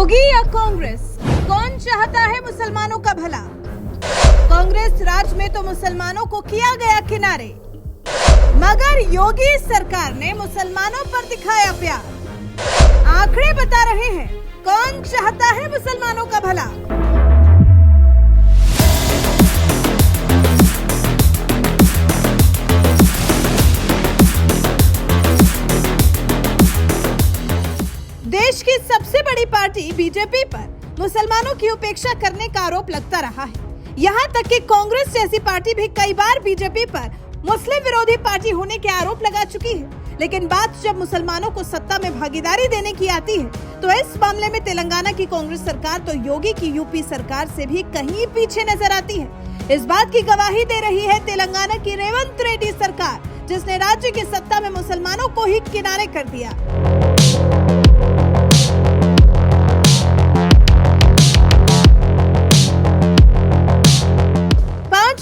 योगी या कांग्रेस, कौन चाहता है मुसलमानों का भला? कांग्रेस राज में तो मुसलमानों को किया गया किनारे, मगर योगी सरकार ने मुसलमानों पर दिखाया प्यार। आंकड़े बता रहे हैं कौन चाहता है मुसलमानों का भला। देश की सबसे बड़ी पार्टी बीजेपी पर मुसलमानों की उपेक्षा करने का आरोप लगता रहा है। यहाँ तक कि कांग्रेस जैसी पार्टी भी कई बार बीजेपी पर मुस्लिम विरोधी पार्टी होने के आरोप लगा चुकी है। लेकिन बात जब मुसलमानों को सत्ता में भागीदारी देने की आती है तो इस मामले में तेलंगाना की कांग्रेस सरकार तो योगी की यूपी सरकार से भी कहीं पीछे नजर आती है। इस बात की गवाही दे रही है तेलंगाना की रेवंत रेड्डी सरकार, जिसने राज्य की सत्ता में मुसलमानों को ही किनारे कर दिया।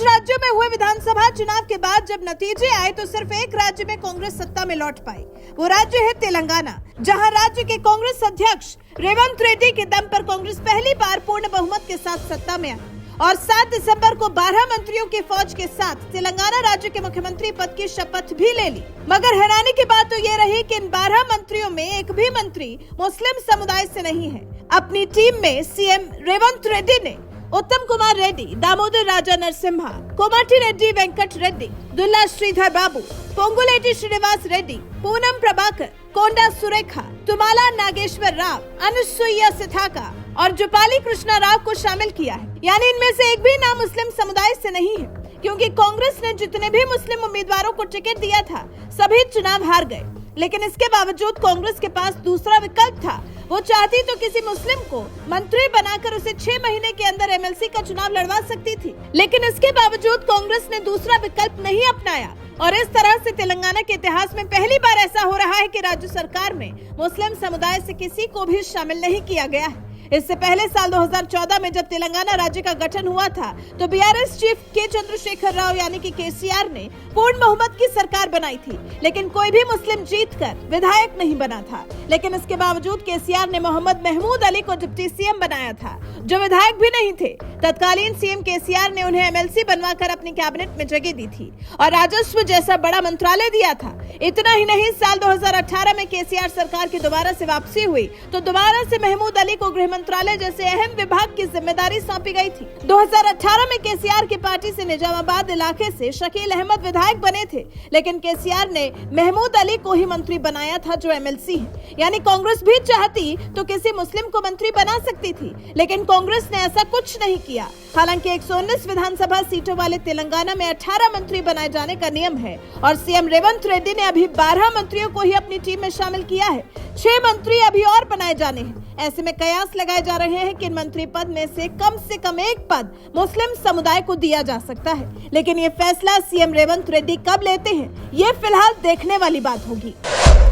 राज्यों में हुए विधानसभा चुनाव के बाद जब नतीजे आए तो सिर्फ एक राज्य में कांग्रेस सत्ता में लौट पाई। वो राज्य है तेलंगाना, जहां राज्य के कांग्रेस अध्यक्ष रेवंत रेड्डी के दम पर कांग्रेस पहली बार पूर्ण बहुमत के साथ सत्ता में आई और 7 दिसंबर को 12 मंत्रियों की फौज के साथ तेलंगाना राज्य के मुख्यमंत्री पद की शपथ भी ले ली। मगर हैरानी की बात तो ये रही कि इन 12 मंत्रियों में एक भी मंत्री मुस्लिम समुदाय से नहीं है। अपनी टीम में सीएम रेवंत रेड्डी ने उत्तम कुमार रेड्डी, दामोदर राजा नरसिम्हा, कोमाटी रेड्डी वेंकट रेड्डी, दुल्ला श्रीधर बाबू, पोंगुलेटी श्रीनिवास रेड्डी, पूनम प्रभाकर, कोंडा सुरेखा, तुमाला नागेश्वर राव, अनुसुईया सिथाका और जुपाली कृष्णा राव को शामिल किया है। यानी इनमें से एक भी नाम मुस्लिम समुदाय से नहीं है, क्योंकि कांग्रेस ने जितने भी मुस्लिम उम्मीदवारों को टिकट दिया था सभी चुनाव हार गए। लेकिन इसके बावजूद कांग्रेस के पास दूसरा विकल्प था। वो चाहती तो किसी मुस्लिम को मंत्री बनाकर उसे 6 महीने के अंदर एमएलसी का चुनाव लड़वा सकती थी, लेकिन इसके बावजूद कांग्रेस ने दूसरा विकल्प नहीं अपनाया। और इस तरह से तेलंगाना के इतिहास में पहली बार ऐसा हो रहा है कि राज्य सरकार में मुस्लिम समुदाय से किसी को भी शामिल नहीं किया गया है। इससे पहले साल 2014 में जब तेलंगाना राज्य का गठन हुआ था तो बीआरएस चीफ के चंद्रशेखर राव यानी कि केसीआर ने पूर्ण बहुमत की सरकार बनाई थी, लेकिन कोई भी मुस्लिम जीतकर विधायक नहीं बना था। लेकिन इसके बावजूद केसीआर ने मोहम्मद महमूद अली को डिप्टी सीएम बनाया था, जो विधायक भी नहीं थे। तत्कालीन सीएम केसीआर ने उन्हें एमएलसी बनवाकर अपनी कैबिनेट में जगह दी थी और राजस्व जैसा बड़ा मंत्रालय दिया था। इतना ही नहीं, साल 2018 में केसीआर सरकार की दोबारा से वापसी हुई तो दोबारा से महमूद अली को गृह मंत्रालय जैसे अहम विभाग की जिम्मेदारी सौंपी गई थी। 2018 में केसीआर की पार्टी से निजामाबाद इलाके से शकील अहमद विधायक बने थे, लेकिन केसीआर ने महमूद अली को ही मंत्री बनाया था, जो एमएलसी है। यानी कांग्रेस भी चाहती तो किसी मुस्लिम को मंत्री बना सकती थी, लेकिन कांग्रेस ने ऐसा कुछ नहीं किया। हालांकि 119 विधानसभा सीटों वाले तेलंगाना में 18 मंत्री बनाए जाने का नियम है और सीएम रेवंत रेड्डी ने अभी 12 मंत्रियों को ही अपनी टीम में शामिल किया है। 6 मंत्री अभी और बनाए जाने हैं। ऐसे में कयास लगाए जा रहे हैं कि इन मंत्री पद में से कम एक पद मुस्लिम समुदाय को दिया जा सकता है, लेकिन ये फैसला सीएम रेवंत रेड्डी कब लेते हैं ये फिलहाल देखने वाली बात होगी।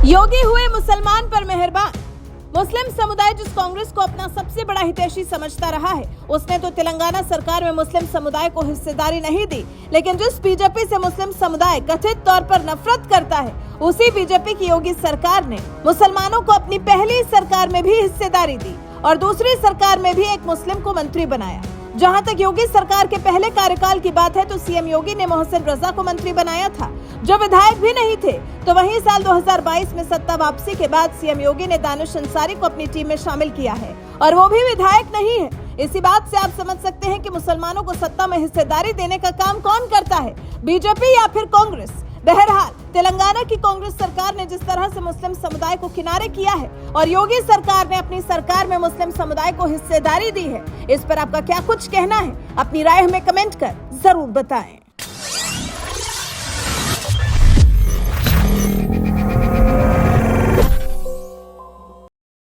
योगी हुए मुसलमान पर मेहरबान। मुस्लिम समुदाय जिस कांग्रेस को अपना सबसे बड़ा हितैषी समझता रहा है, उसने तो तेलंगाना सरकार में मुस्लिम समुदाय को हिस्सेदारी नहीं दी, लेकिन जिस बीजेपी से मुस्लिम समुदाय कथित तौर पर नफरत करता है, उसी बीजेपी की योगी सरकार ने मुसलमानों को अपनी पहली सरकार में भी हिस्सेदारी दी और दूसरी सरकार में भी एक मुस्लिम को मंत्री बनाया। जहां तक योगी सरकार के पहले कार्यकाल की बात है तो सीएम योगी ने मोहसिन रजा को मंत्री बनाया था, जो विधायक भी नहीं थे। तो वहीं साल 2022 में सत्ता वापसी के बाद सीएम योगी ने दानिश अंसारी को अपनी टीम में शामिल किया है और वो भी विधायक नहीं है। इसी बात से आप समझ सकते हैं कि मुसलमानों को सत्ता में हिस्सेदारी देने का काम कौन करता है, बीजेपी या फिर कांग्रेस। बहरहाल तेलंगाना की कांग्रेस सरकार ने जिस तरह से मुस्लिम समुदाय को किनारे किया है और योगी सरकार ने अपनी सरकार में मुस्लिम समुदाय को हिस्सेदारी दी है, इस पर आपका क्या कुछ कहना है? अपनी राय हमें कमेंट कर जरूर बताएं।